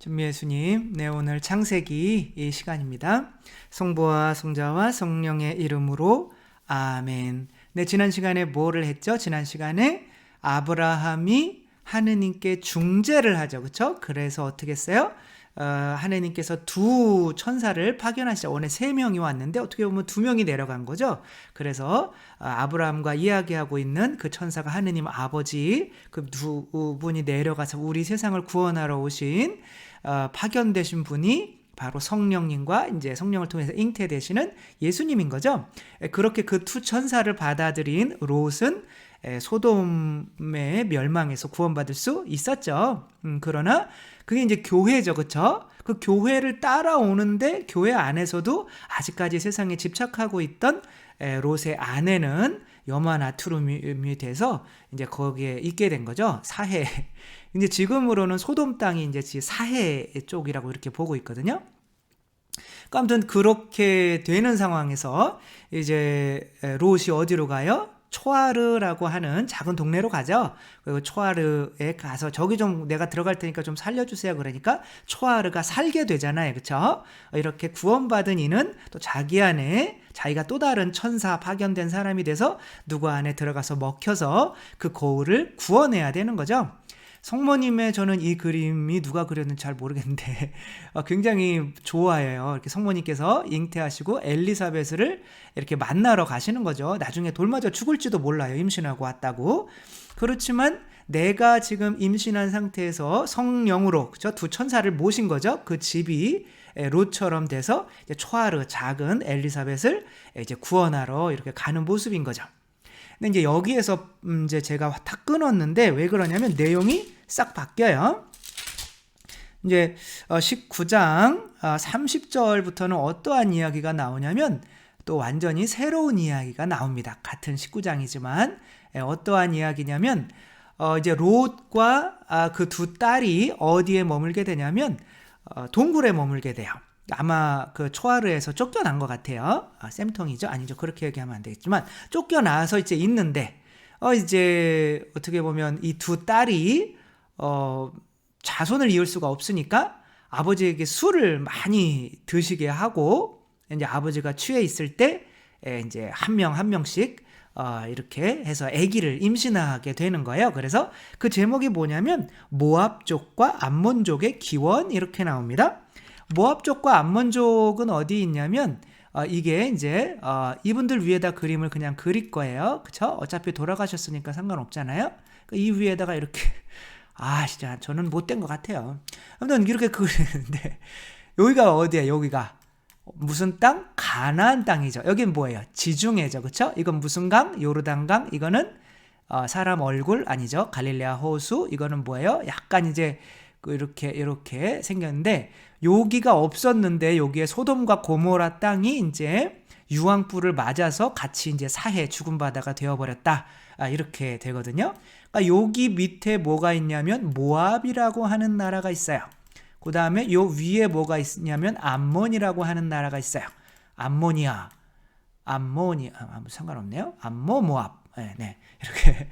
준비 예수님, 네, 오늘 창세기 이 시간입니다. 성부와 성자와 성령의 이름으로 아멘. 네, 지난 시간에 뭐를 했죠? 지난 시간에 아브라함이 하느님께 중재를 하죠. 그렇죠? 그래서 어떻게 했어요? 하느님께서 두 천사를 파견하시죠. 원래 세 명이 왔는데 어떻게 보면 두 명이 내려간 거죠. 그래서 아브라함과 이야기하고 있는 그 천사가 하느님 아버지, 그 두 분이 내려가서 우리 세상을 구원하러 오신 파견되신 분이 바로 성령님과 이제 성령을 통해서 잉태되시는 예수님인 거죠. 그렇게 그 두 천사를 받아들인 롯은 소돔의 멸망에서 구원받을 수 있었죠. 그러나 그게 이제 교회죠, 그렇죠? 그 교회를 따라오는데 교회 안에서도 아직까지 세상에 집착하고 있던 롯의 아내는 염화 나트륨이 돼서 이제 거기에 있게 된 거죠. 사해. 이제 지금으로는 소돔 땅이 이제 사해 쪽이라고 이렇게 보고 있거든요. 아무튼 그렇게 되는 상황에서 이제 롯이 어디로 가요? 초아르라고 하는 작은 동네로 가죠. 그리고 초아르에 가서 저기 좀 내가 들어갈 테니까 좀 살려주세요. 그러니까 초아르가 살게 되잖아요. 그렇죠? 이렇게 구원받은 이는 또 자기 안에 자기가 또 다른 천사 파견된 사람이 돼서 누구 안에 들어가서 먹혀서 그 거울을 구원해야 되는 거죠. 성모님의 저는 이 그림이 누가 그렸는지 잘 모르겠는데 굉장히 좋아해요. 이렇게 성모님께서 잉태하시고 엘리사벳을 이렇게 만나러 가시는 거죠. 나중에 돌맞아 죽을지도 몰라요. 임신하고 왔다고. 그렇지만 내가 지금 임신한 상태에서 성령으로 그렇죠? 두 천사를 모신 거죠. 그 집이 롯처럼 돼서 이제 초아르 작은 엘리사벳을 이제 구원하러 이렇게 가는 모습인 거죠. 근데 이제 여기에서 이제 제가 탁 끊었는데 왜 그러냐면 내용이 싹 바뀌어요. 이제 19장 30절부터는 어떠한 이야기가 나오냐면 또 완전히 새로운 이야기가 나옵니다. 같은 19장이지만 어떠한 이야기냐면 이제 롯과 그 두 딸이 어디에 머물게 되냐면 동굴에 머물게 돼요. 아마 그 초아르에서 쫓겨난 것 같아요. 쌤통이죠? 아니죠. 그렇게 얘기하면 안 되겠지만 쫓겨나서 이제 있는데 이제 어떻게 보면 이 두 딸이 자손을 이을 수가 없으니까 아버지에게 술을 많이 드시게 하고 이제 아버지가 취해 있을 때 이제 한 명 한 명씩 이렇게 해서 아기를 임신하게 되는 거예요. 그래서 그 제목이 뭐냐면 모압족과 암몬족의 기원 이렇게 나옵니다. 모압족과 암몬족은 어디 있냐면 이게 이제 이분들 위에다 그림을 그냥 그릴 거예요. 그쵸? 어차피 돌아가셨으니까 상관없잖아요. 이 위에다가 이렇게 진짜 저는 못된 것 같아요. 아무튼 이렇게 그리는데 여기가 어디야? 여기가 무슨 땅? 가나안 땅이죠. 여긴 뭐예요? 지중해죠. 그쵸? 이건 무슨 강? 요르단강. 이거는 사람 얼굴 아니죠. 갈릴레아 호수. 이거는 뭐예요? 약간 이제 이렇게 생겼는데 여기가 없었는데 여기에 소돔과 고모라 땅이 이제 유황불을 맞아서 같이 이제 사해 죽은 바다가 되어버렸다. 이렇게 되거든요. 그러니까 여기 밑에 뭐가 있냐면 모압이라고 하는 나라가 있어요. 그 다음에 요 위에 뭐가 있냐면 암몬이라고 하는 나라가 있어요. 암모니아 상관없네요. 암모 모압. 네. 이렇게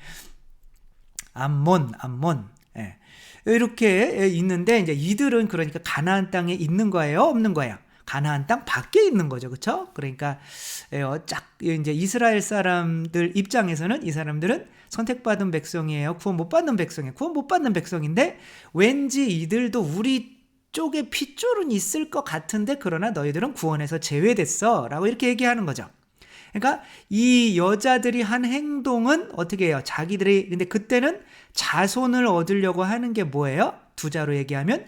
암몬. 네. 이렇게 있는데 이제 이들은 그러니까 가나안 땅에 있는 거예요, 없는 거예요? 가나안 땅 밖에 있는 거죠, 그렇죠? 그러니까 이제 이스라엘 사람들 입장에서는 이 사람들은 선택받은 백성이에요, 구원 못 받는 백성이에요. 구원 못 받는 백성인데 왠지 이들도 우리 쪽에 핏줄은 있을 것 같은데 그러나 너희들은 구원에서 제외됐어라고 이렇게 얘기하는 거죠. 그러니까 이 여자들이 한 행동은 어떻게 해요? 자기들이 근데 그때는 자손을 얻으려고 하는 게 뭐예요? 두 자로 얘기하면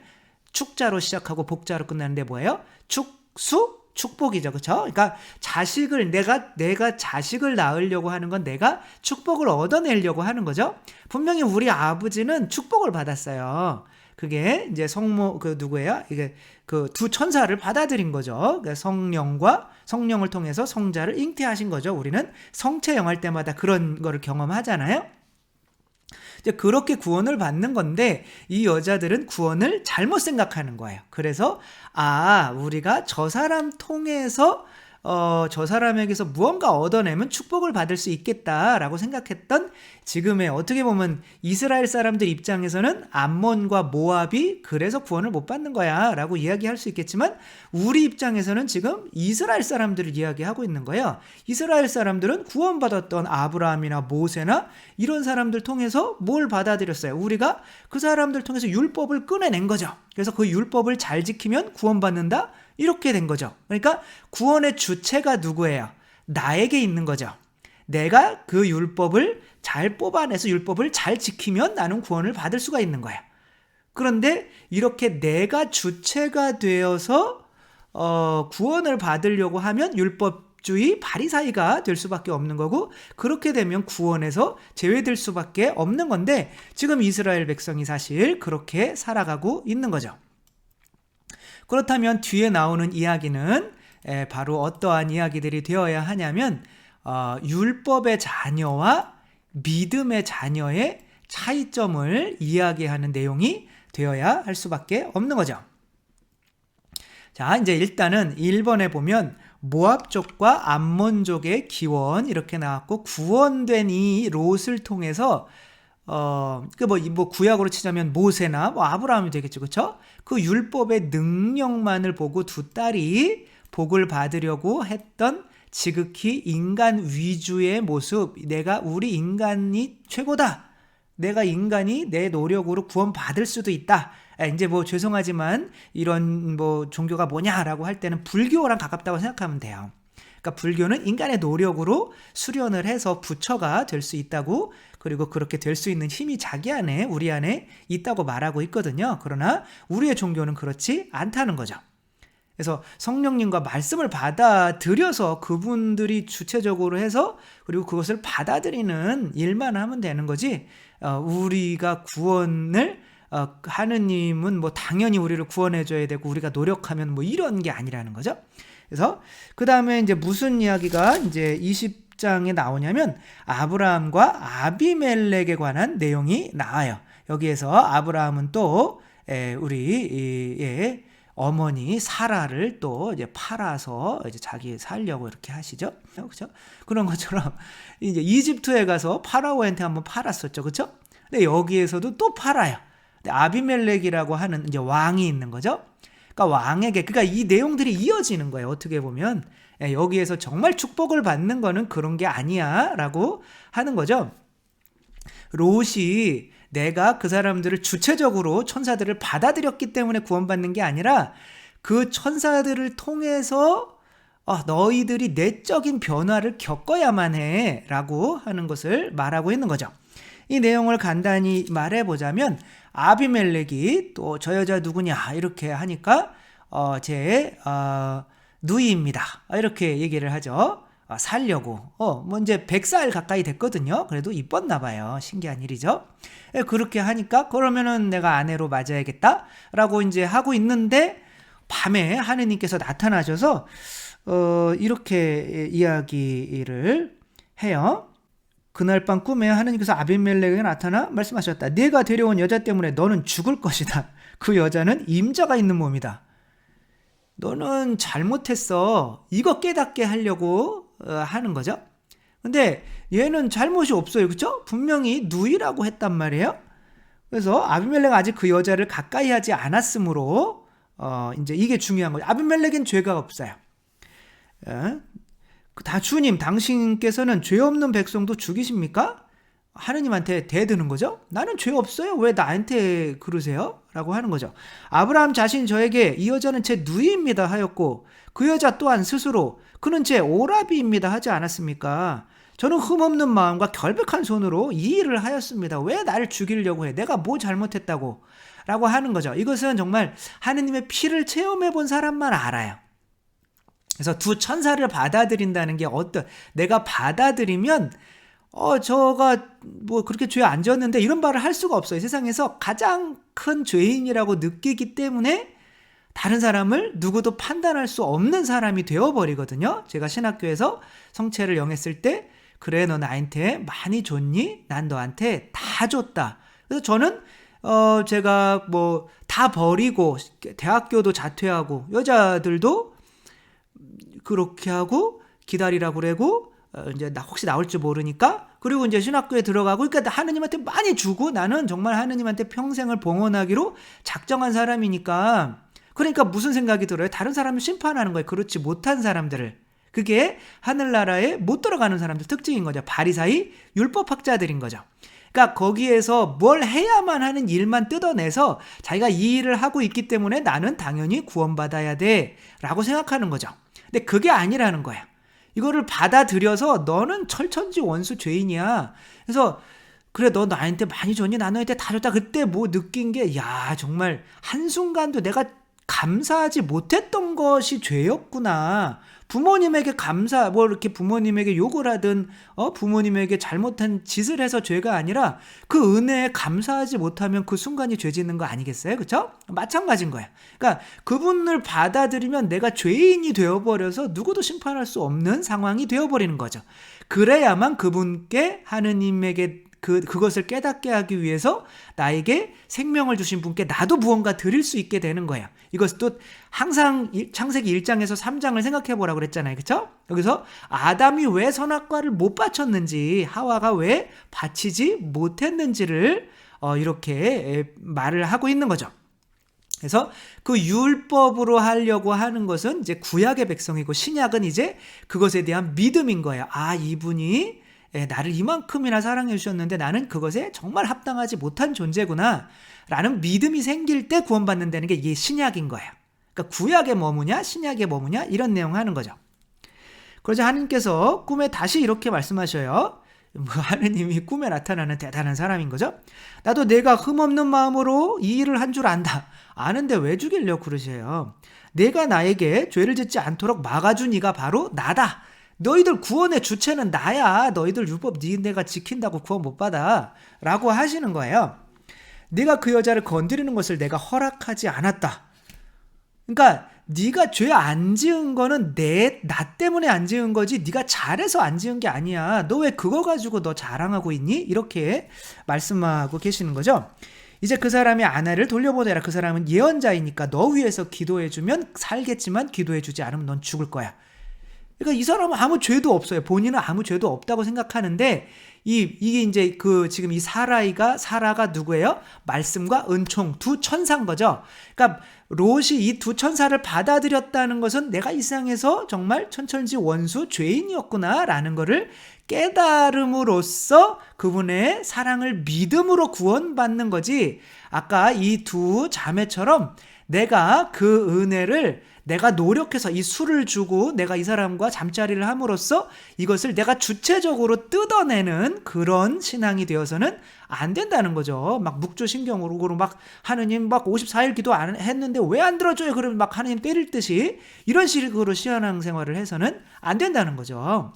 축자로 시작하고 복자로 끝나는데 뭐예요? 축수 축복이죠. 그렇죠? 그러니까 자식을 내가 자식을 낳으려고 하는 건 내가 축복을 얻어내려고 하는 거죠. 분명히 우리 아버지는 축복을 받았어요. 그게 이제 성모 누구예요? 이게 그 두 천사를 받아들인 거죠. 성령과 성령을 통해서 성자를 잉태하신 거죠. 우리는 성체형할 때마다 그런 거를 경험하잖아요. 이제 그렇게 구원을 받는 건데 이 여자들은 구원을 잘못 생각하는 거예요. 그래서 우리가 저 사람 통해서 저 사람에게서 무언가 얻어내면 축복을 받을 수 있겠다라고 생각했던 지금의 어떻게 보면 이스라엘 사람들 입장에서는 암몬과 모압이 그래서 구원을 못 받는 거야 라고 이야기할 수 있겠지만 우리 입장에서는 지금 이스라엘 사람들을 이야기하고 있는 거예요. 이스라엘 사람들은 구원받았던 아브라함이나 모세나 이런 사람들 통해서 뭘 받아들였어요? 우리가 그 사람들 통해서 율법을 꺼내낸 거죠. 그래서 그 율법을 잘 지키면 구원받는다? 이렇게 된 거죠. 그러니까 구원의 주체가 누구예요? 나에게 있는 거죠. 내가 그 율법을 잘 뽑아내서 율법을 잘 지키면 나는 구원을 받을 수가 있는 거야. 그런데 이렇게 내가 주체가 되어서 구원을 받으려고 하면 율법주의 바리사이가 될 수밖에 없는 거고 그렇게 되면 구원에서 제외될 수밖에 없는 건데 지금 이스라엘 백성이 사실 그렇게 살아가고 있는 거죠. 그렇다면 뒤에 나오는 이야기는 바로 어떠한 이야기들이 되어야 하냐면 율법의 자녀와 믿음의 자녀의 차이점을 이야기하는 내용이 되어야 할 수밖에 없는 거죠. 자, 이제 일단은 1번에 보면 모압족과 암몬족의 기원 이렇게 나왔고 구원된 이 롯을 통해서 뭐 구약으로 치자면 모세나 뭐 아브라함이 되겠죠, 그렇죠? 그 율법의 능력만을 보고 두 딸이 복을 받으려고 했던 지극히 인간 위주의 모습, 우리 인간이 최고다. 내가 인간이 내 노력으로 구원받을 수도 있다. 이제 뭐 죄송하지만 이런 뭐 종교가 뭐냐라고 할 때는 불교랑 가깝다고 생각하면 돼요. 그러니까 불교는 인간의 노력으로 수련을 해서 부처가 될 수 있다고 그리고 그렇게 될 수 있는 힘이 자기 안에 우리 안에 있다고 말하고 있거든요. 그러나 우리의 종교는 그렇지 않다는 거죠. 그래서 성령님과 말씀을 받아들여서 그분들이 주체적으로 해서 그리고 그것을 받아들이는 일만 하면 되는 거지 우리가 구원을 하느님은 뭐 당연히 우리를 구원해 줘야 되고 우리가 노력하면 뭐 이런 게 아니라는 거죠. 그래서 그 다음에 이제 무슨 이야기가 이제 20장에 나오냐면 아브라함과 아비멜렉에 관한 내용이 나와요. 여기에서 아브라함은 또 우리의 어머니 사라를 또 이제 팔아서 이제 자기 살려고 이렇게 하시죠. 그렇죠? 그런 것처럼 이제 이집트에 가서 파라오한테 한번 팔았었죠. 그렇죠? 근데 여기에서도 또 팔아요. 근데 아비멜렉이라고 하는 이제 왕이 있는 거죠. 그러니까 왕에게 그러니까 이 내용들이 이어지는 거예요. 어떻게 보면 여기에서 정말 축복을 받는 거는 그런 게 아니야라고 하는 거죠. 롯이 내가 그 사람들을 주체적으로 천사들을 받아들였기 때문에 구원받는 게 아니라 그 천사들을 통해서 너희들이 내적인 변화를 겪어야만 해 라고 하는 것을 말하고 있는 거죠. 이 내용을 간단히 말해보자면 아비멜렉이 또 저 여자 누구냐 이렇게 하니까 제 누이입니다 이렇게 얘기를 하죠. 살려고 뭐 이제 100살 가까이 됐거든요. 그래도 이뻤나 봐요. 신기한 일이죠. 그렇게 하니까 그러면은 내가 아내로 맞아야겠다 라고 이제 하고 있는데 밤에 하느님께서 나타나셔서 이렇게 이야기를 해요. 그날 밤 꿈에 하느님께서 아비멜렉에게 나타나 말씀하셨다. 네가 데려온 여자 때문에 너는 죽을 것이다. 그 여자는 임자가 있는 몸이다. 너는 잘못했어. 이거 깨닫게 하려고 하는 거죠. 근데 얘는 잘못이 없어요. 그렇죠? 분명히 누이라고 했단 말이에요. 그래서 아비멜렉은 아직 그 여자를 가까이 하지 않았으므로 이제 이게 중요한 거죠. 아비멜렉은 죄가 없어요. 다 주님, 당신께서는 죄 없는 백성도 죽이십니까? 하느님한테 대드는 거죠. 나는 죄 없어요. 왜 나한테 그러세요? 라고 하는 거죠. 아브라함 자신이 저에게 이 여자는 제 누이입니다 하였고 그 여자 또한 스스로 그는 제 오라비입니다 하지 않았습니까? 저는 흠없는 마음과 결백한 손으로 이 일을 하였습니다. 왜 나를 죽이려고 해? 내가 뭐 잘못했다고? 라고 하는 거죠. 이것은 정말 하느님의 피를 체험해 본 사람만 알아요. 그래서 두 천사를 받아들인다는 게 내가 받아들이면 저가 뭐 그렇게 죄 안 지었는데 이런 말을 할 수가 없어요. 세상에서 가장 큰 죄인이라고 느끼기 때문에 다른 사람을 누구도 판단할 수 없는 사람이 되어버리거든요. 제가 신학교에서 성체를 영했을 때 그래 너 나한테 많이 줬니? 난 너한테 다 줬다. 그래서 저는 제가 뭐 다 버리고 대학교도 자퇴하고 여자들도 그렇게 하고 기다리라고 그러고 이제 혹시 나올지 모르니까 그리고 이제 신학교에 들어가고 그러니까 하느님한테 많이 주고 나는 정말 하느님한테 평생을 봉헌하기로 작정한 사람이니까 그러니까 무슨 생각이 들어요? 다른 사람을 심판하는 거예요. 그렇지 못한 사람들을. 그게 하늘나라에 못 들어가는 사람들 특징인 거죠. 바리사이 율법학자들인 거죠. 그러니까 거기에서 뭘 해야만 하는 일만 뜯어내서 자기가 이 일을 하고 있기 때문에 나는 당연히 구원받아야 돼 라고 생각하는 거죠. 근데 그게 아니라는 거야. 이거를 받아들여서 너는 철천지 원수 죄인이야. 그래서 그래 너 나한테 많이 줬니? 나 너한테 다 줬다. 그때 뭐 느낀 게 야 정말 한순간도 내가 감사하지 못했던 것이 죄였구나. 부모님에게 뭐 이렇게 부모님에게 욕을 하든 부모님에게 잘못한 짓을 해서 죄가 아니라 그 은혜에 감사하지 못하면 그 순간이 죄 짓는 거 아니겠어요? 그렇죠? 마찬가지인 거예요. 그러니까 그분을 받아들이면 내가 죄인이 되어버려서 누구도 심판할 수 없는 상황이 되어버리는 거죠. 그래야만 그분께 하느님에게 그것을 깨닫게 하기 위해서 나에게 생명을 주신 분께 나도 무언가 드릴 수 있게 되는 거예요. 이것도 항상 창세기 1장에서 3장을 생각해 보라고 그랬잖아요. 그렇죠? 여기서 아담이 왜 선악과를 못 바쳤는지 하와가 왜 바치지 못했는지를 이렇게 말을 하고 있는 거죠. 그래서 그 율법으로 하려고 하는 것은 이제 구약의 백성이고 신약은 이제 그것에 대한 믿음인 거예요. 아, 이분이 나를 이만큼이나 사랑해 주셨는데 나는 그것에 정말 합당하지 못한 존재구나 라는 믿음이 생길 때 구원받는다는 게 이게 신약인 거예요. 그러니까 구약에 머무냐 신약에 머무냐 이런 내용 하는 거죠. 그러자 하느님께서 꿈에 다시 이렇게 말씀하셔요. 하느님이 꿈에 나타나는 대단한 사람인 거죠. 나도 내가 흠없는 마음으로 이 일을 한 줄 안다. 아는데 왜 죽이려고 그러세요? 내가 나에게 죄를 짓지 않도록 막아준 이가 바로 나다. 너희들 구원의 주체는 나야. 너희들 율법 니네가 지킨다고 구원 못 받아 라고 하시는 거예요. 네가 그 여자를 건드리는 것을 내가 허락하지 않았다. 그러니까 네가 죄 안 지은 거는 나 때문에 안 지은 거지 네가 잘해서 안 지은 게 아니야. 너 왜 그거 가지고 너 자랑하고 있니? 이렇게 말씀하고 계시는 거죠. 이제 그 사람이 아내를 돌려보내라. 그 사람은 예언자이니까 너 위해서 기도해주면 살겠지만 기도해주지 않으면 넌 죽을 거야. 그러니까 이 사람은 아무 죄도 없어요. 본인은 아무 죄도 없다고 생각하는데 이게 이제 지금 이 사라가 누구예요? 말씀과 은총 두 천사인 거죠. 그러니까 롯이 이 두 천사를 받아들였다는 것은 내가 이 세상에서 정말 천천지 원수 죄인이었구나라는 것을 깨달음으로써 그분의 사랑을 믿음으로 구원받는 거지. 아까 이 두 자매처럼 내가 그 은혜를 내가 노력해서 이 술을 주고 내가 이 사람과 잠자리를 함으로써 이것을 내가 주체적으로 뜯어내는 그런 신앙이 되어서는 안 된다는 거죠. 막 묵조신경으로 막 하느님 막 54일 기도 안 했는데 왜 안 들어줘요? 그러면 막 하느님 때릴 듯이 이런 식으로 신앙 생활을 해서는 안 된다는 거죠.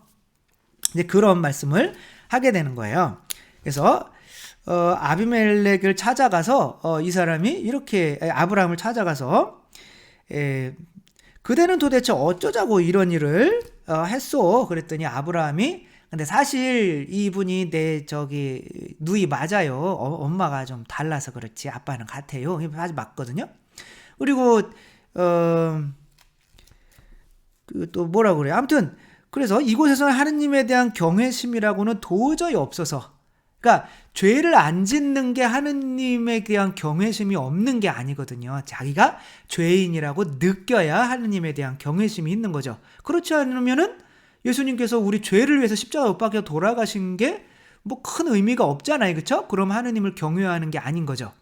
이제 그런 말씀을 하게 되는 거예요. 그래서 아비멜렉을 찾아가서 이 사람이 이렇게 아브라함을 찾아가서 그대는 도대체 어쩌자고 이런 일을 했어? 그랬더니 아브라함이 근데 사실 이분이 내 누이 맞아요. 엄마가 좀 달라서 그렇지 아빠는 같아요. 아주 맞거든요. 그리고 또 뭐라고 그래요? 아무튼 그래서 이곳에서는 하느님에 대한 경외심이라고는 도저히 없어서 그러니까 죄를 안 짓는 게 하느님에 대한 경외심이 없는 게 아니거든요. 자기가 죄인이라고 느껴야 하느님에 대한 경외심이 있는 거죠. 그렇지 않으면은 예수님께서 우리 죄를 위해서 십자가 못 박혀 돌아가신 게 뭐 큰 의미가 없잖아요. 그렇죠? 그럼 하느님을 경외하는 게 아닌 거죠.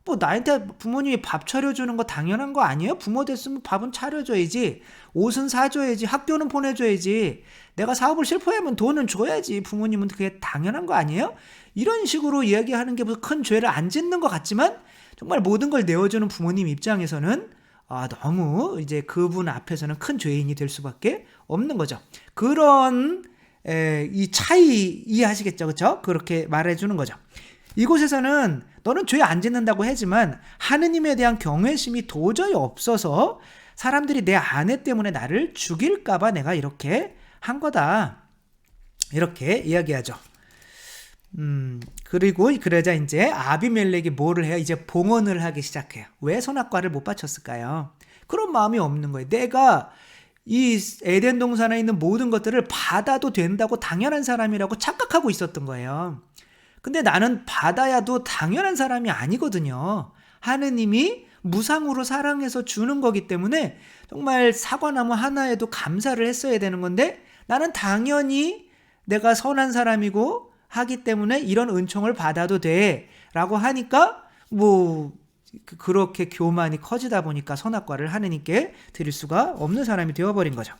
뭐 나한테 부모님이 밥 차려주는 거 당연한 거 아니에요? 부모 됐으면 밥은 차려줘야지, 옷은 사줘야지, 학교는 보내줘야지, 내가 사업을 실패하면 돈은 줘야지, 부모님은 그게 당연한 거 아니에요? 이런 식으로 이야기하는 게 무슨 큰 죄를 안 짓는 것 같지만 정말 모든 걸 내어주는 부모님 입장에서는 너무 이제 그분 앞에서는 큰 죄인이 될 수밖에 없는 거죠. 그런 이 차이 이해하시겠죠? 그렇죠? 그렇게 말해주는 거죠. 이곳에서는 너는 죄 안 짓는다고 하지만 하느님에 대한 경외심이 도저히 없어서 사람들이 내 아내 때문에 나를 죽일까 봐 내가 이렇게 한 거다. 이렇게 이야기하죠. 그리고 그러자 이제 아비멜렉이 뭐를 해요? 이제 봉헌을 하기 시작해요. 왜 선악과를 못 바쳤을까요? 그런 마음이 없는 거예요. 내가 이 에덴 동산에 있는 모든 것들을 받아도 된다고 당연한 사람이라고 착각하고 있었던 거예요. 근데 나는 받아야도 당연한 사람이 아니거든요. 하느님이 무상으로 사랑해서 주는 거기 때문에 정말 사과나무 하나에도 감사를 했어야 되는 건데, 나는 당연히 내가 선한 사람이고 하기 때문에 이런 은총을 받아도 돼 라고 하니까 그렇게 교만이 커지다 보니까 선악과를 하느님께 드릴 수가 없는 사람이 되어버린 거죠.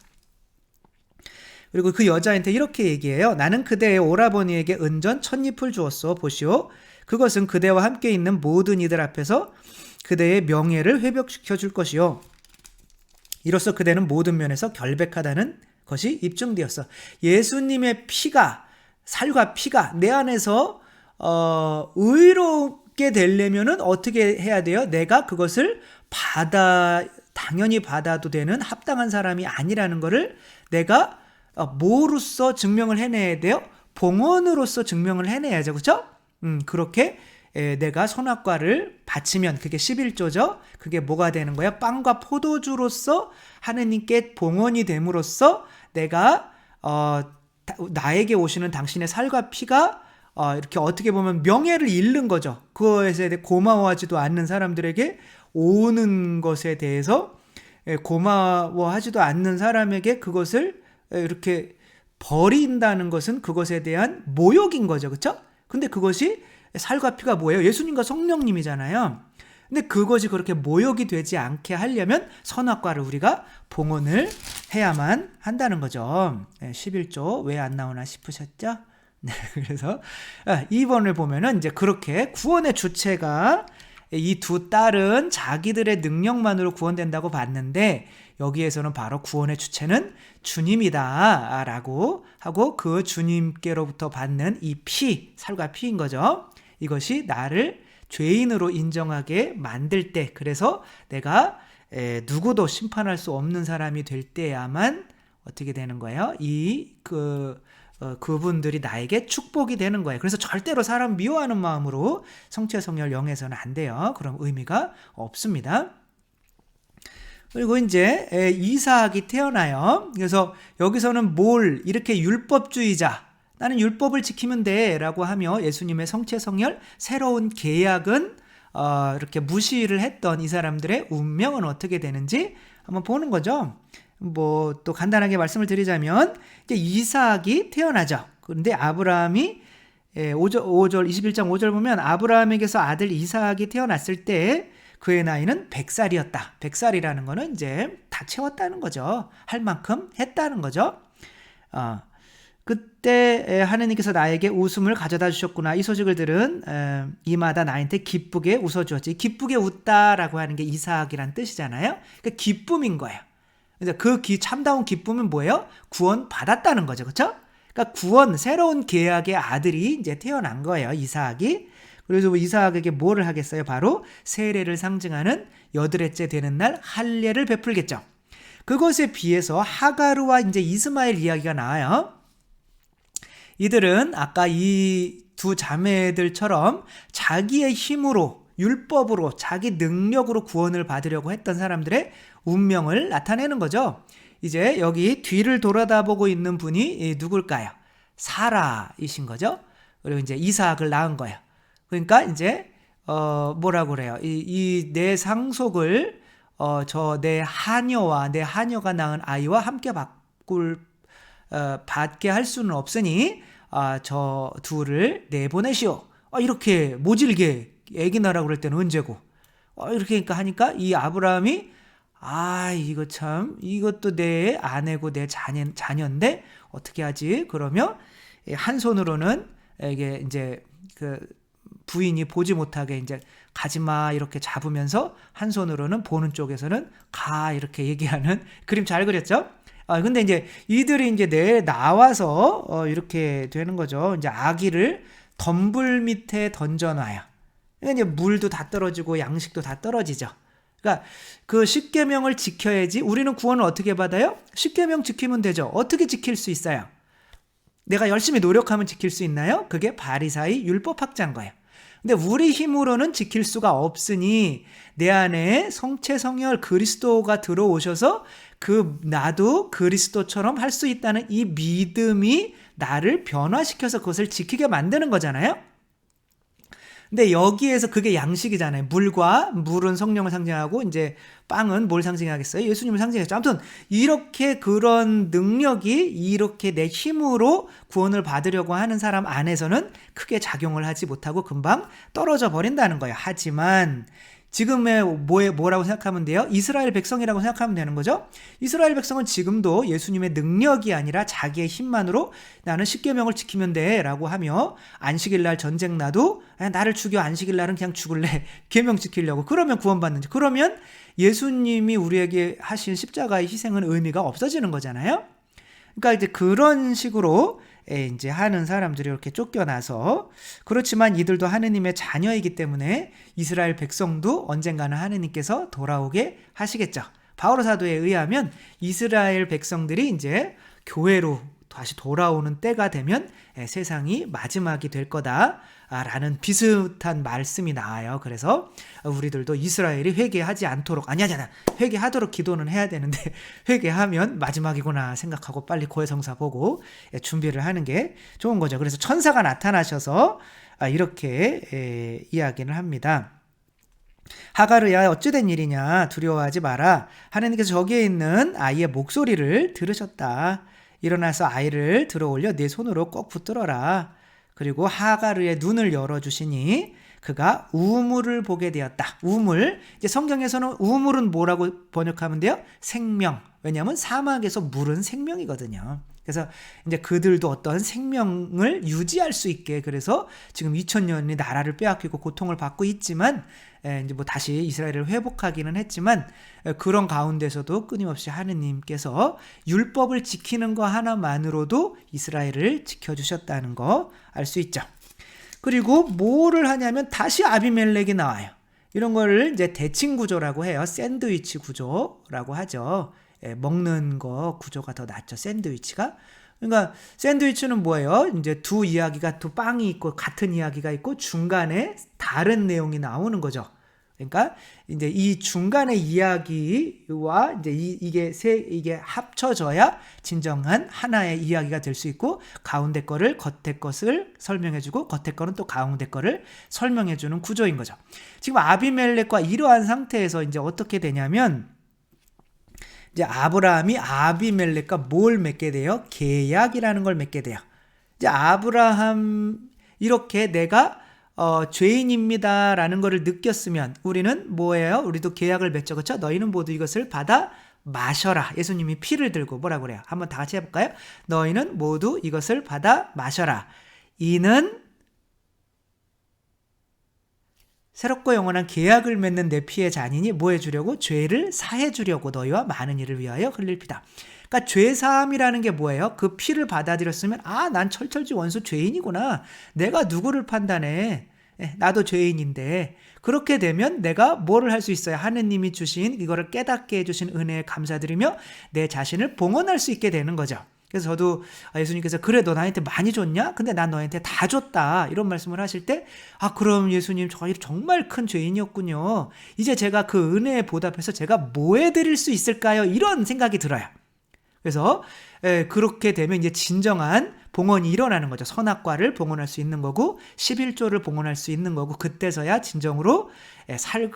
그리고 그 여자한테 이렇게 얘기해요. 나는 그대의 오라버니에게 은전 1000잎을 주었소. 보시오. 그것은 그대와 함께 있는 모든 이들 앞에서 그대의 명예를 회복시켜 줄 것이요. 이로써 그대는 모든 면에서 결백하다는 것이 입증되었어. 예수님의 피가, 살과 피가 내 안에서 의롭게 되려면은 어떻게 해야 돼요? 내가 그것을 당연히 받아도 되는 합당한 사람이 아니라는 것을 내가 뭐로써 증명을 해내야 돼요? 봉헌으로서 증명을 해내야죠. 그렇죠? 그렇게 내가 선악과를 바치면 그게 11조죠. 그게 뭐가 되는 거야? 빵과 포도주로서 하느님께 봉헌이 됨으로써 내가 나에게 오시는 당신의 살과 피가 이렇게 어떻게 보면 명예를 잃는 거죠. 그것에 대해 고마워하지도 않는 사람들에게 오는 것에 대해서 고마워하지도 않는 사람에게 그것을 이렇게 버린다는 것은 그것에 대한 모욕인 거죠. 그렇죠? 근데 그것이 살과 피가 뭐예요? 예수님과 성령님이잖아요. 근데 그것이 그렇게 모욕이 되지 않게 하려면 선악과를 우리가 봉헌을 해야만 한다는 거죠. 11조 왜 안 나오나 싶으셨죠? 네, 그래서 2번을 보면은 이제 그렇게 구원의 주체가 이 두 딸은 자기들의 능력만으로 구원된다고 봤는데, 여기에서는 바로 구원의 주체는 주님이다 라고 하고 그 주님께로부터 받는 이 피, 살과 피인 거죠. 이것이 나를 죄인으로 인정하게 만들 때, 그래서 내가 누구도 심판할 수 없는 사람이 될 때야만 어떻게 되는 거예요? 그분들이 나에게 축복이 되는 거예요. 그래서 절대로 사람 미워하는 마음으로 성체 성렬 영에서는 안 돼요. 그럼 의미가 없습니다. 그리고 이제 이삭이 태어나요. 그래서 여기서는 이렇게 율법주의자, 나는 율법을 지키면 돼 라고 하며 예수님의 성체 성렬 새로운 계약은 이렇게 무시를 했던 이 사람들의 운명은 어떻게 되는지 한번 보는 거죠. 또 간단하게 말씀을 드리자면 이제 이삭이 태어나죠. 그런데 아브라함이 21장 5절 보면 아브라함에게서 아들 이삭이 태어났을 때 그의 나이는 100살이었다. 100살이라는 거는 이제 다 채웠다는 거죠. 할 만큼 했다는 거죠. 그때 하느님께서 나에게 웃음을 가져다 주셨구나. 이 소식을 들은 이마다 나한테 기쁘게 웃어주었지. 기쁘게 웃다라고 하는 게 이삭이란 뜻이잖아요. 그러니까 기쁨인 거예요. 그래서 참다운 기쁨은 뭐예요? 구원 받았다는 거죠. 그렇죠? 그러니까 새로운 계약의 아들이 이제 태어난 거예요. 이삭이. 그래서 이삭에게 뭐를 하겠어요? 바로 세례를 상징하는 8회째 되는 날 할례를 베풀겠죠. 그것에 비해서 하가르와 이제 이스마엘 이야기가 나와요. 이들은 아까 이 두 자매들처럼 자기의 힘으로, 율법으로, 자기 능력으로 구원을 받으려고 했던 사람들의 운명을 나타내는 거죠. 이제 여기 뒤를 돌아다보고 있는 분이 누굴까요? 사라이신 거죠. 그리고 이제 이삭을 낳은 거예요. 그러니까 이제 뭐라고 그래요? 이 내 상속을 내 하녀가 낳은 아이와 함께 받게 할 수는 없으니 저 둘을 내보내시오. 이렇게 모질게 애기 낳으라고 그럴 때는 언제고? 이렇게 하니까 이 아브라함이 이것도 내 아내고 내 자녀인데 어떻게 하지? 그러면 한 손으로는 이게 이제 그 부인이 보지 못하게 이제 가지마 이렇게 잡으면서 한 손으로는 보는 쪽에서는 가 이렇게 얘기하는 그림 잘 그렸죠? 근데 이제 이들이 이제 나와서 이렇게 되는 거죠. 이제 아기를 덤불 밑에 던져놔요. 그러니까 이제 물도 다 떨어지고 양식도 다 떨어지죠. 그러니까 그 십계명을 지켜야지. 우리는 구원을 어떻게 받아요? 십계명 지키면 되죠. 어떻게 지킬 수 있어요? 내가 열심히 노력하면 지킬 수 있나요? 그게 바리사이 율법학자인 거예요. 근데 우리 힘으로는 지킬 수가 없으니 내 안에 성체 성혈 그리스도가 들어오셔서 나도 그리스도처럼 할 수 있다는 이 믿음이 나를 변화시켜서 그것을 지키게 만드는 거잖아요. 근데 여기에서 그게 양식이잖아요. 물은 성령을 상징하고 이제 빵은 뭘 상징하겠어요? 예수님을 상징하겠죠. 아무튼 이렇게 그런 능력이 이렇게 내 힘으로 구원을 받으려고 하는 사람 안에서는 크게 작용을 하지 못하고 금방 떨어져 버린다는 거예요. 하지만 지금의 뭐라고 생각하면 돼요? 이스라엘 백성이라고 생각하면 되는 거죠. 이스라엘 백성은 지금도 예수님의 능력이 아니라 자기의 힘만으로 나는 십계명을 지키면 돼 라고 하며 안식일날 전쟁 나도 나를 죽여, 안식일날은 그냥 죽을래, 계명 지키려고. 그러면 구원받는지. 그러면 예수님이 우리에게 하신 십자가의 희생은 의미가 없어지는 거잖아요. 그러니까 이제 그런 식으로 이제 하는 사람들이 이렇게 쫓겨나서, 그렇지만 이들도 하느님의 자녀이기 때문에 이스라엘 백성도 언젠가는 하느님께서 돌아오게 하시겠죠. 바오로 사도에 의하면 이스라엘 백성들이 이제 교회로 다시 돌아오는 때가 되면 세상이 마지막이 될 거다라는 비슷한 말씀이 나와요. 그래서 우리들도 이스라엘이 회개하지 않도록, 아니야, 회개하도록 기도는 해야 되는데 회개하면 마지막이구나 생각하고 빨리 고해성사 보고 준비를 하는 게 좋은 거죠. 그래서 천사가 나타나셔서 이렇게 이야기를 합니다. 하가르야, 어찌된 일이냐, 두려워하지 마라. 하나님께서 저기에 있는 아이의 목소리를 들으셨다. 일어나서 아이를 들어올려 네 손으로 꼭 붙들어라. 그리고 하가르의 눈을 열어주시니 그가 우물을 보게 되었다. 우물, 이제 성경에서는 우물은 뭐라고 번역하면 돼요? 생명. 왜냐하면 사막에서 물은 생명이거든요. 그래서 이제 그들도 어떤 생명을 유지할 수 있게, 그래서 지금 2000년이 나라를 빼앗기고 고통을 받고 있지만 이제 뭐 다시 이스라엘을 회복하기는 했지만 그런 가운데서도 끊임없이 하느님께서 율법을 지키는 거 하나만으로도 이스라엘을 지켜주셨다는 거 알 수 있죠. 그리고 뭐를 하냐면 다시 아비멜렉이 나와요. 이런 거를 이제 대칭 구조라고 해요. 샌드위치 구조라고 하죠. 먹는 거 구조가 더 낫죠. 샌드위치가. 그러니까 샌드위치는 뭐예요? 이제 두 빵이 있고 같은 이야기가 있고 중간에 다른 내용이 나오는 거죠. 그러니까 이제 이 중간의 이야기와 이제 이게 합쳐져야 진정한 하나의 이야기가 될 수 있고, 가운데 거를 겉에 것을 설명해주고 겉에 거는 또 가운데 거를 설명해주는 구조인 거죠. 지금 아비멜렉과 이러한 상태에서 이제 어떻게 되냐면, 이제 아브라함이 아비멜렉과 뭘 맺게 돼요? 계약이라는 걸 맺게 돼요. 이제 아브라함 이렇게 내가 죄인입니다라는 것을 느꼈으면 우리는 뭐예요? 우리도 계약을 맺죠. 그렇죠? 너희는 모두 이것을 받아 마셔라. 예수님이 피를 들고 뭐라고 그래요? 한번 다 같이 해볼까요? 너희는 모두 이것을 받아 마셔라. 이는 새롭고 영원한 계약을 맺는 내 피의 잔이니 뭐 해주려고? 죄를 사해주려고 너희와 많은 이를 위하여 흘릴 피다. 그러니까 죄사함이라는 게 뭐예요? 그 피를 받아들였으면 난 철철지 원수 죄인이구나. 내가 누구를 판단해? 나도 죄인인데. 그렇게 되면 내가 뭐를 할 수 있어요? 하느님이 주신 이거를 깨닫게 해주신 은혜에 감사드리며 내 자신을 봉헌할 수 있게 되는 거죠. 그래서 저도 예수님께서 그래 너 나한테 많이 줬냐? 근데 난 너한테 다 줬다. 이런 말씀을 하실 때 그럼 예수님 저희 정말 큰 죄인이었군요. 이제 제가 그 은혜에 보답해서 제가 뭐 해드릴 수 있을까요? 이런 생각이 들어요. 그래서 그렇게 되면 이제 진정한 봉헌이 일어나는 거죠. 선악과를 봉헌할 수 있는 거고 11조를 봉헌할 수 있는 거고, 그때서야 진정으로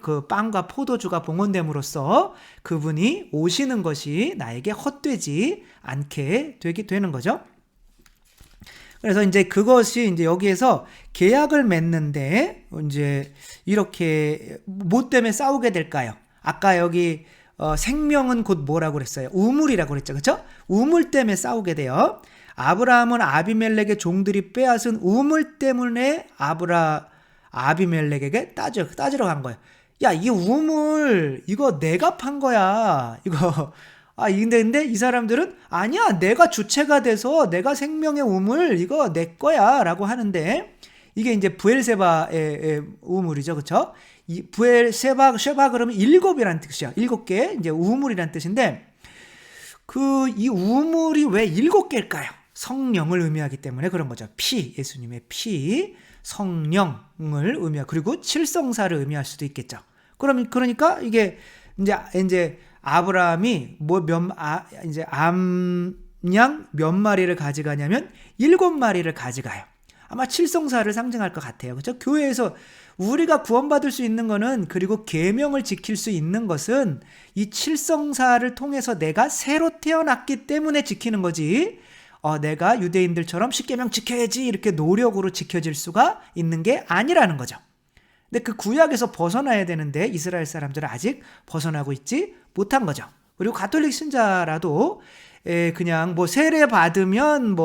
그 빵과 포도주가 봉헌됨으로써 그분이 오시는 것이 나에게 헛되지 않게 되는 거죠. 그래서 이제 그것이 이제 여기에서 계약을 맺는데 이제 이렇게 뭐 때문에 싸우게 될까요? 아까 여기 생명은 곧 뭐라고 그랬어요? 우물이라고 그랬죠. 그렇죠? 우물 때문에 싸우게 돼요. 아브라함은 아비멜렉의 종들이 빼앗은 우물 때문에 아비멜렉에게 따지러 간 거예요. 야, 이 우물 이거 내가 판 거야. 이거 근데 이 사람들은 아니야, 내가 주체가 돼서 내가 생명의 우물 이거 내 거야 라고 하는데, 이게 이제 부엘세바의 우물이죠. 그렇죠? 이 쉐바 그러면 7이라는 뜻이야. 7개 이제 우물이라는 뜻인데, 이 우물이 왜 7개일까요? 성령을 의미하기 때문에 그런 거죠. 예수님의 피. 성령을 의미하고 그리고 칠성사를 의미할 수도 있겠죠. 그러니까 이게 이제 아브라함이 이제 암양 몇 마리를 가져가냐면 7마리를 가져가요. 아마 칠성사를 상징할 것 같아요. 그렇죠? 교회에서 우리가 구원받을 수 있는 거는 그리고 계명을 지킬 수 있는 것은 이 칠성사를 통해서 내가 새로 태어났기 때문에 지키는 거지. 내가 유대인들처럼 십계명 지켜야지 이렇게 노력으로 지켜질 수가 있는 게 아니라는 거죠. 근데 그 구약에서 벗어나야 되는데 이스라엘 사람들은 아직 벗어나고 있지 못한 거죠. 그리고 가톨릭 신자라도 그냥 뭐 세례 받으면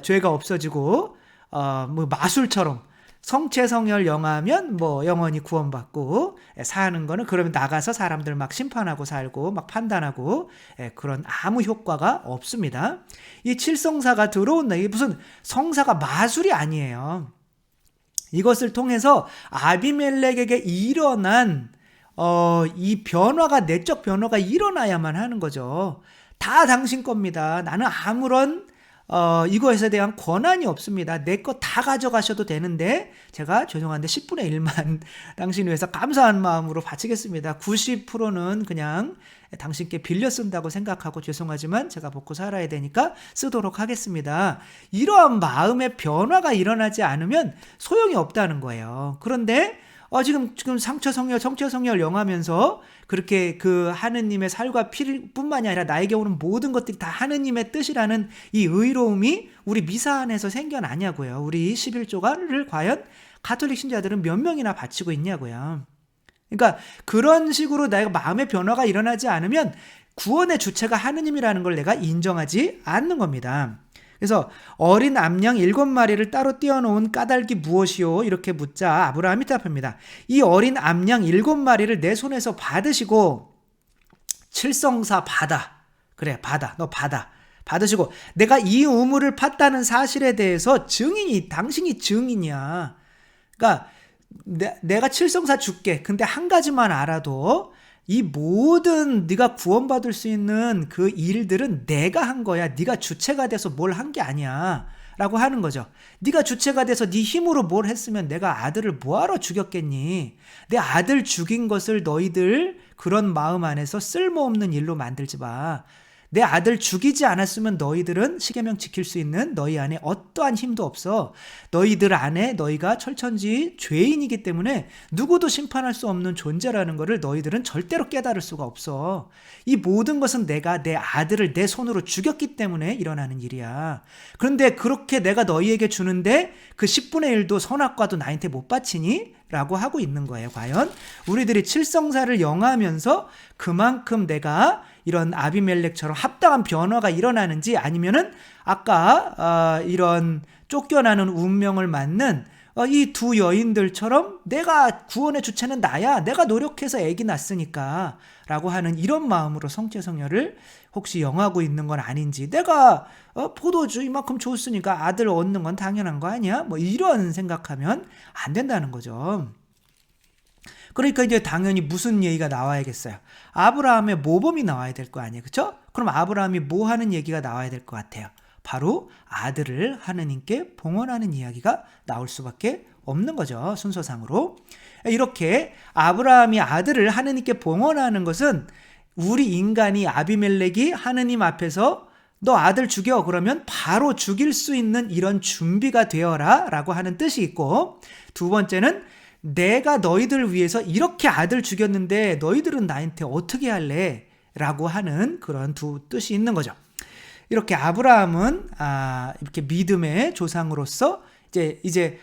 죄가 없어지고 뭐 마술처럼 성체성혈 영하면 뭐 영원히 구원받고 사는 거는 그러면 나가서 사람들 막 심판하고 살고 막 판단하고 그런 아무 효과가 없습니다. 이 칠성사가 들어온다. 이게 무슨 성사가 마술이 아니에요. 이것을 통해서 아비멜렉에게 일어난 이 변화가 내적 변화가 일어나야만 하는 거죠. 다 당신 겁니다. 나는 아무런 이거에 대한 권한이 없습니다. 내 거 다 가져가셔도 되는데 제가 죄송한데 10분의 1만 당신 위해서 감사한 마음으로 바치겠습니다. 90%는 그냥 당신께 빌려 쓴다고 생각하고 죄송하지만 제가 먹고 살아야 되니까 쓰도록 하겠습니다. 이러한 마음의 변화가 일어나지 않으면 소용이 없다는 거예요. 그런데 지금 성체성혈 영하면서 그렇게 그 하느님의 살과 피뿐만이 아니라 나에게 오는 모든 것들이 다 하느님의 뜻이라는 이 의로움이 우리 미사 안에서 생겨나냐고요. 우리 11조가를 과연 가톨릭 신자들은 몇 명이나 바치고 있냐고요. 그러니까 그런 식으로 내가 마음의 변화가 일어나지 않으면 구원의 주체가 하느님이라는 걸 내가 인정하지 않는 겁니다. 그래서 어린 암양 7마리를 따로 띄워놓은 까닭이 무엇이요? 이렇게 묻자 아브라함이 답합니다. 이 어린 암양 7마리를 내 손에서 받으시고 칠성사 받아. 그래 받아. 너 받아. 받으시고 내가 이 우물을 팠다는 사실에 대해서 당신이 증인이야. 그러니까 내가 칠성사 줄게. 근데 한 가지만 알아도 이 모든 네가 구원받을 수 있는 그 일들은 내가 한 거야. 네가 주체가 돼서 뭘 한 게 아니야 라고 하는 거죠. 네가 주체가 돼서 네 힘으로 뭘 했으면 내가 아들을 뭐하러 죽였겠니? 내 아들 죽인 것을 너희들 그런 마음 안에서 쓸모없는 일로 만들지 마. 내 아들 죽이지 않았으면 너희들은 십계명 지킬 수 있는 너희 안에 어떠한 힘도 없어. 너희들 안에 너희가 철천지 죄인이기 때문에 누구도 심판할 수 없는 존재라는 것을 너희들은 절대로 깨달을 수가 없어. 이 모든 것은 내가 내 아들을 내 손으로 죽였기 때문에 일어나는 일이야. 그런데 그렇게 내가 너희에게 주는데 그 10분의 1도 선악과도 나한테 못 바치니? 라고 하고 있는 거예요. 과연 우리들이 칠성사를 영하면서 그만큼 내가 이런 아비멜렉처럼 합당한 변화가 일어나는지 아니면은 아까 이런 쫓겨나는 운명을 맞는 이 두 여인들처럼 내가 구원의 주체는 나야. 내가 노력해서 아기 낳았으니까 라고 하는 이런 마음으로 성체성혈을 혹시 영하고 있는 건 아닌지 내가 포도주 이만큼 줬으니까 아들 얻는 건 당연한 거 아니야? 뭐 이런 생각하면 안 된다는 거죠. 그러니까 이제 당연히 무슨 얘기가 나와야겠어요. 아브라함의 모범이 나와야 될 거 아니에요. 그렇죠? 그럼 아브라함이 뭐 하는 얘기가 나와야 될 것 같아요. 바로 아들을 하느님께 봉헌하는 이야기가 나올 수밖에 없는 거죠. 순서상으로. 이렇게 아브라함이 아들을 하느님께 봉헌하는 것은 우리 인간이 아비멜렉이 하느님 앞에서 너 아들 죽여 그러면 바로 죽일 수 있는 이런 준비가 되어라 라고 하는 뜻이 있고, 두 번째는 내가 너희들 위해서 이렇게 아들 죽였는데 너희들은 나한테 어떻게 할래? 라고 하는 그런 두 뜻이 있는 거죠. 이렇게 아브라함은 이렇게 믿음의 조상으로서 이제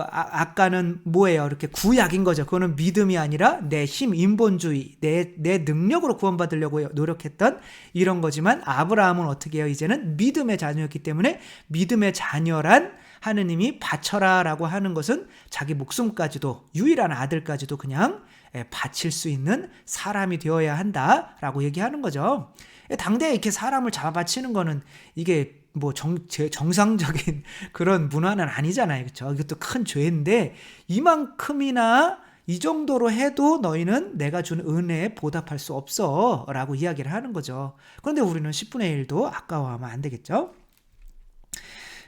아까는 뭐예요? 이렇게 구약인 거죠. 그거는 믿음이 아니라 내 힘, 인본주의, 내 능력으로 구원받으려고 노력했던 이런 거지만 아브라함은 어떻게 해요? 이제는 믿음의 자녀였기 때문에 믿음의 자녀란 하느님이 바쳐라 라고 하는 것은 자기 목숨까지도 유일한 아들까지도 그냥 바칠 수 있는 사람이 되어야 한다라고 얘기하는 거죠. 당대에 이렇게 사람을 잡아 바치는 거는 이게 뭐 정상적인 그런 문화는 아니잖아요. 그렇죠? 이것도 큰 죄인데 이만큼이나 이 정도로 해도 너희는 내가 준 은혜에 보답할 수 없어 라고 이야기를 하는 거죠. 그런데 우리는 10분의 1도 아까워하면 안 되겠죠.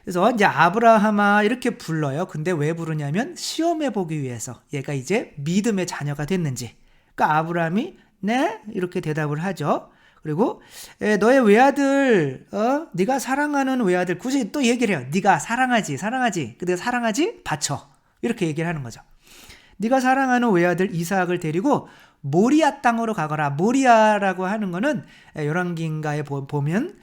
그래서 이제 아브라함아 이렇게 불러요. 근데 왜 부르냐면 시험해 보기 위해서 얘가 이제 믿음의 자녀가 됐는지. 그러니까 아브라함이 네 이렇게 대답을 하죠. 그리고 너의 외아들 네가 사랑하는 외아들 굳이 또 얘기를 해요. 네가 사랑하지 근데 사랑하지 바쳐 이렇게 얘기를 하는 거죠. 네가 사랑하는 외아들 이삭을 데리고 모리아 땅으로 가거라. 모리아라고 하는 거는 열왕기인가에 보면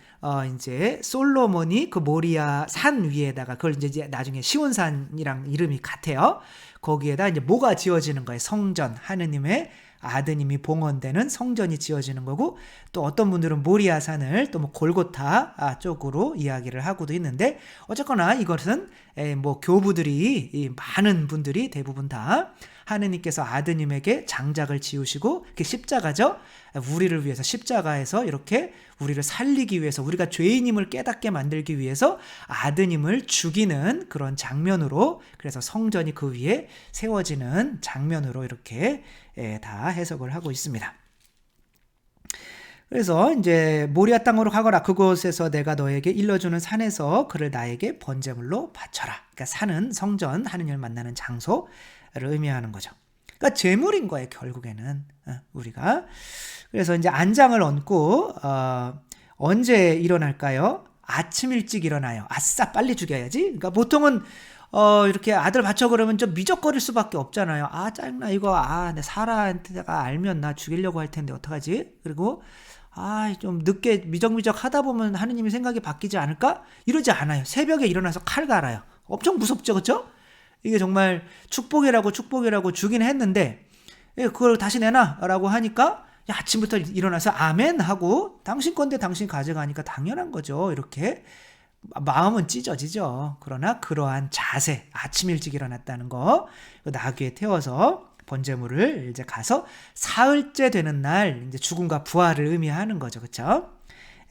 이제 솔로몬이 그 모리아 산 위에다가 그걸 이제 나중에 시온산이랑 이름이 같아요. 거기에다 이제 뭐가 지어지는 거예요? 성전, 하느님의 아드님이 봉헌되는 성전이 지어지는 거고, 또 어떤 분들은 모리아산을 또 뭐 골고타 쪽으로 이야기를 하고도 있는데, 어쨌거나 이것은 뭐 교부들이 많은 분들이 대부분 다 하느님께서 아드님에게 장작을 지우시고 그게 십자가죠. 우리를 위해서 십자가에서 이렇게 우리를 살리기 위해서 우리가 죄인임을 깨닫게 만들기 위해서 아드님을 죽이는 그런 장면으로, 그래서 성전이 그 위에 세워지는 장면으로 이렇게 다 해석을 하고 있습니다. 그래서 이제 모리아 땅으로 가거라. 그곳에서 내가 너에게 일러주는 산에서 그를 나에게 번제물로 바쳐라. 그러니까 산은 성전, 하느님을 만나는 장소를 의미하는 거죠. 그러니까 제물인 거예요, 결국에는 우리가. 그래서 이제 안장을 얹고 언제 일어날까요? 아침 일찍 일어나요. 아싸 빨리 죽여야지. 그러니까 보통은 이렇게 아들 바쳐 그러면 좀 미적거릴 수밖에 없잖아요. 아 짜증나 이거. 내 사라한테가 알면 나 죽이려고 할 텐데 어떡하지? 그리고 좀 늦게 미적미적 하다 보면 하느님이 생각이 바뀌지 않을까? 이러지 않아요. 새벽에 일어나서 칼 갈아요. 엄청 무섭죠, 그렇죠? 이게 정말 축복이라고 주긴 했는데 그걸 다시 내놔라고 하니까 아침부터 일어나서 아멘 하고 당신 건데 당신 가져가니까 당연한 거죠. 이렇게 마음은 찢어지죠. 그러나 그러한 자세, 아침 일찍 일어났다는 거, 나귀에 태워서 번제물을 이제 가서 사흘째 되는 날 이제 죽음과 부활을 의미하는 거죠. 그렇죠?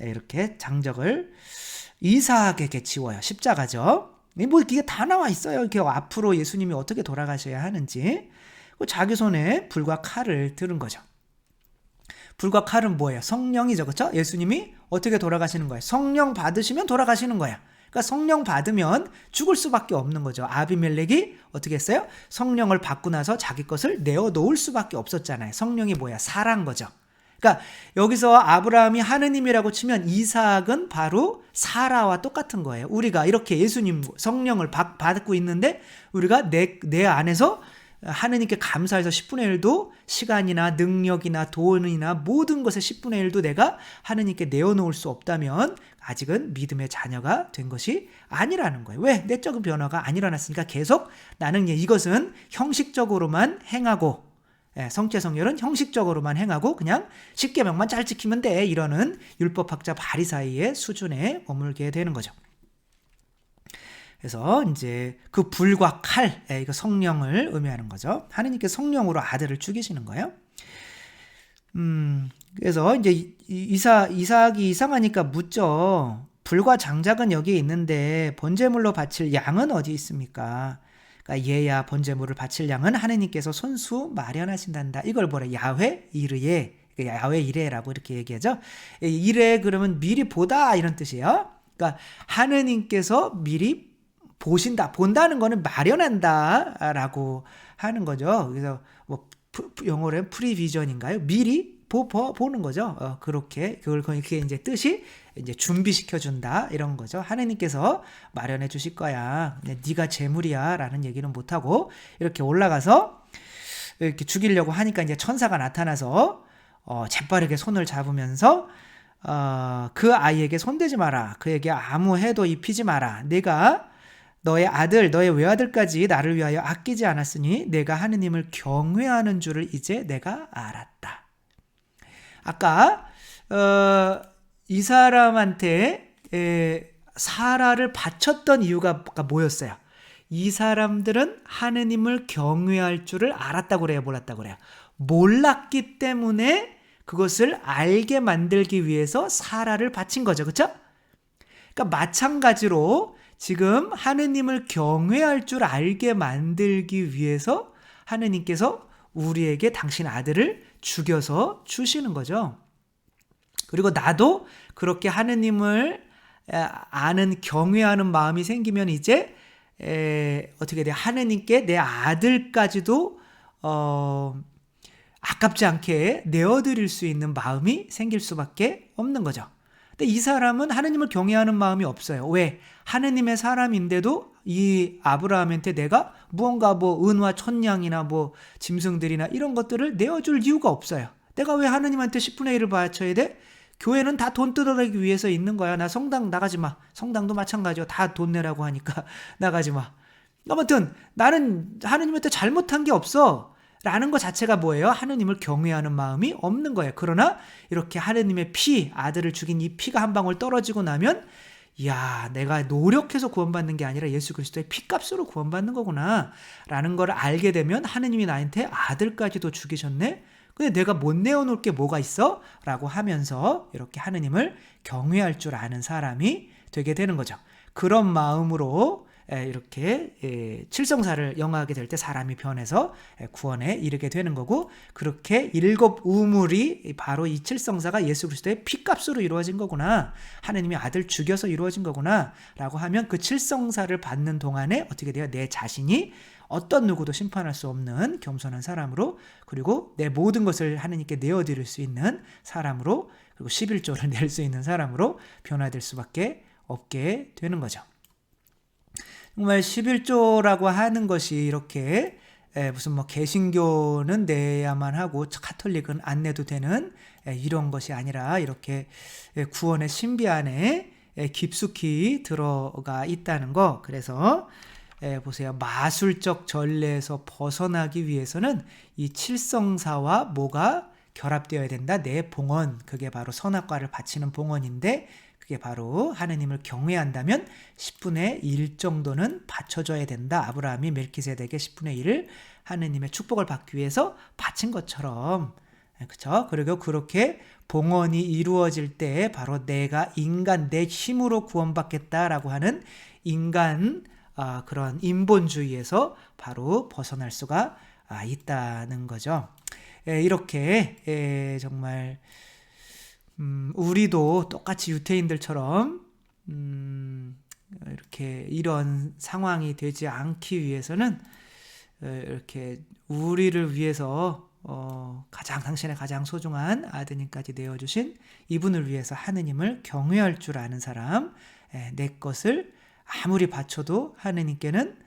이렇게 장적을 이삭에게 지워요. 십자가죠. 뭐 이게 다 나와 있어요. 이렇게 앞으로 예수님이 어떻게 돌아가셔야 하는지. 자기 손에 불과 칼을 들은 거죠. 불과 칼은 뭐예요? 성령이죠. 그렇죠? 예수님이 어떻게 돌아가시는 거예요? 성령 받으시면 돌아가시는 거예요. 그러니까 성령 받으면 죽을 수밖에 없는 거죠. 아비멜렉이 어떻게 했어요? 성령을 받고 나서 자기 것을 내어놓을 수밖에 없었잖아요. 성령이 뭐야? 사라인 거죠. 그러니까 여기서 아브라함이 하느님이라고 치면 이삭은 바로 사라와 똑같은 거예요. 우리가 이렇게 예수님 성령을 받고 있는데 우리가 내 안에서 하느님께 감사해서 10분의 1도 시간이나 능력이나 돈이나 모든 것의 10분의 1도 내가 하느님께 내어놓을 수 없다면 아직은 믿음의 자녀가 된 것이 아니라는 거예요. 왜? 내적인 변화가 안 일어났으니까 계속 나는 이것은 형식적으로만 행하고 성체성결은 형식적으로만 행하고 그냥 십계명만 잘 지키면 돼 이러는 율법학자 바리사이의 수준에 머물게 되는 거죠. 그래서 이제 그 불과 칼, 이거 성령을 의미하는 거죠. 하느님께 성령으로 아들을 죽이시는 거예요. 그래서 이제 이삭이 이상하니까 묻죠. 불과 장작은 여기에 있는데 번제물로 바칠 양은 어디 있습니까? 그러니까 얘야 번제물을 바칠 양은 하느님께서 손수 마련하신단다. 이걸 뭐래? 야훼 이르예, 야훼 이레라고 이렇게 얘기하죠. 이레 그러면 미리 보다 이런 뜻이에요. 그러니까 하느님께서 미리 본다는 거는 마련한다라고 하는 거죠. 그래서 뭐 영어로는 프리비전인가요? 미리 보는 거죠. 그렇게 그게 이제 뜻이 이제 준비시켜 준다 이런 거죠. 하느님께서 마련해 주실 거야. 네가 재물이야라는 얘기는 못 하고 이렇게 올라가서 이렇게 죽이려고 하니까 이제 천사가 나타나서 재빠르게 손을 잡으면서 그 아이에게 손대지 마라. 그에게 아무 해도 입히지 마라. 내가 너의 아들, 너의 외아들까지 나를 위하여 아끼지 않았으니 내가 하느님을 경외하는 줄을 이제 내가 알았다. 아까 이 사람한테 사라를 바쳤던 이유가 뭐였어요? 이 사람들은 하느님을 경외할 줄을 알았다고 그래요? 몰랐다고 그래요? 몰랐기 때문에 그것을 알게 만들기 위해서 사라를 바친 거죠. 그렇죠? 그러니까 마찬가지로 지금 하느님을 경외할 줄 알게 만들기 위해서 하느님께서 우리에게 당신 아들을 죽여서 주시는 거죠. 그리고 나도 그렇게 하느님을 아는 경외하는 마음이 생기면 이제 어떻게 돼? 하느님께 내 아들까지도 아깝지 않게 내어드릴 수 있는 마음이 생길 수밖에 없는 거죠. 근데 이 사람은 하느님을 경외하는 마음이 없어요. 왜? 하느님의 사람인데도 이 아브라함한테 내가 무언가 뭐 은과 천냥이나 뭐 짐승들이나 이런 것들을 내어줄 이유가 없어요. 내가 왜 하느님한테 10분의 1을 바쳐야 돼? 교회는 다 돈 뜯어내기 위해서 있는 거야. 나 성당 나가지 마. 성당도 마찬가지야. 다 돈 내라고 하니까 나가지 마. 아무튼 나는 하느님한테 잘못한 게 없어 라는 것 자체가 뭐예요? 하느님을 경외하는 마음이 없는 거예요. 그러나 이렇게 하느님의 피, 아들을 죽인 이 피가 한 방울 떨어지고 나면 이야, 내가 노력해서 구원받는 게 아니라 예수 그리스도의 피값으로 구원받는 거구나 라는 걸 알게 되면 하느님이 나한테 아들까지도 죽이셨네? 근데 내가 못 내어놓을 게 뭐가 있어? 라고 하면서 이렇게 하느님을 경외할 줄 아는 사람이 되게 되는 거죠. 그런 마음으로 이렇게 칠성사를 영화하게 될 때 사람이 변해서 구원에 이르게 되는 거고, 그렇게 7 우물이 바로 이 칠성사가 예수 그리스도의 피값으로 이루어진 거구나, 하느님이 아들 죽여서 이루어진 거구나 라고 하면 그 칠성사를 받는 동안에 어떻게 돼요? 내 자신이 어떤 누구도 심판할 수 없는 겸손한 사람으로, 그리고 내 모든 것을 하느님께 내어드릴 수 있는 사람으로, 그리고 11조를 낼 수 있는 사람으로 변화될 수밖에 없게 되는 거죠. 정말 11조라고 하는 것이 이렇게 무슨 뭐 개신교는 내야만 하고 카톨릭은 안 내도 되는 이런 것이 아니라 이렇게 구원의 신비 안에 깊숙이 들어가 있다는 거. 그래서 보세요. 마술적 전례에서 벗어나기 위해서는 이 칠성사와 뭐가 결합되어야 된다? 내 봉헌, 그게 바로 선악과를 바치는 봉헌인데, 그게 바로 하느님을 경외한다면 10분의 1 정도는 바쳐줘야 된다. 아브라함이 멜키세덱의 10분의 1을 하느님의 축복을 받기 위해서 바친 것처럼, 그렇죠? 그리고 그렇게 봉헌이 이루어질 때 바로 내가 인간 내 힘으로 구원받겠다라고 하는 인간 그런 인본주의에서 바로 벗어날 수가 있다는 거죠. 이렇게 정말 우리도 똑같이 유태인들처럼 이렇게 이런 상황이 되지 않기 위해서는 이렇게 우리를 위해서 가장 당신의 가장 소중한 아드님까지 내어주신 이분을 위해서 하느님을 경외할 줄 아는 사람, 내 것을 아무리 바쳐도 하느님께는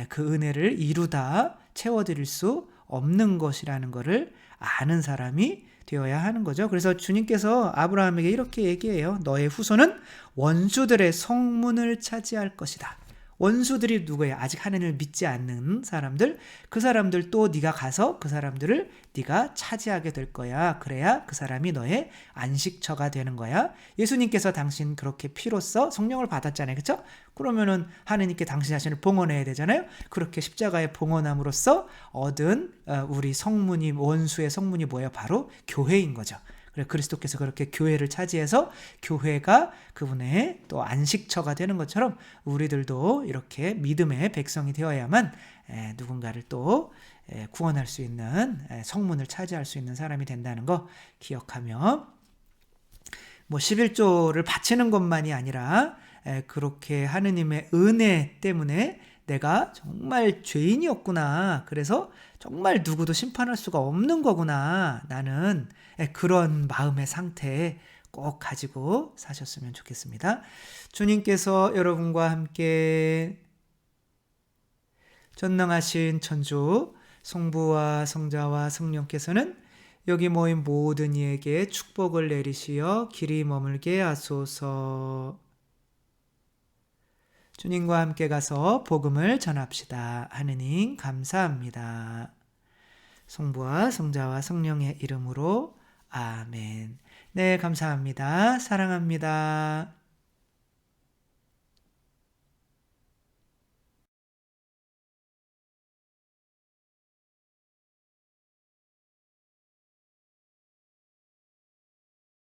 그 은혜를 이루다 채워드릴 수 없는 것이라는 것을 아는 사람이 되어야 하는 거죠. 그래서 주님께서 아브라함에게 이렇게 얘기해요. 너의 후손은 원수들의 성문을 차지할 것이다. 원수들이 누구예요? 아직 하나님을 믿지 않는 사람들, 그 사람들 또 네가 가서 그 사람들을 네가 차지하게 될 거야. 그래야 그 사람이 너의 안식처가 되는 거야. 예수님께서 당신 그렇게 피로써 성령을 받았잖아요. 그렇죠? 그러면은 하나님께 당신 자신을 봉헌해야 되잖아요. 그렇게 십자가에 봉헌함으로써 얻은 우리 성문이, 원수의 성문이 뭐예요? 바로 교회인 거죠. 그래, 그리스도께서 그렇게 교회를 차지해서 교회가 그분의 또 안식처가 되는 것처럼 우리들도 이렇게 믿음의 백성이 되어야만 누군가를 또 구원할 수 있는, 성문을 차지할 수 있는 사람이 된다는 거 기억하며, 뭐 11조를 바치는 것만이 아니라 그렇게 하느님의 은혜 때문에 내가 정말 죄인이었구나, 그래서 정말 누구도 심판할 수가 없는 거구나, 나는 그런 마음의 상태 꼭 가지고 사셨으면 좋겠습니다. 주님께서 여러분과 함께 전능하신 천주 성부와 성자와 성령께서는 여기 모인 모든 이에게 축복을 내리시어 길이 머물게 하소서. 주님과 함께 가서 복음을 전합시다. 하느님 감사합니다. 성부와 성자와 성령의 이름으로 아멘. 네, 감사합니다. 사랑합니다.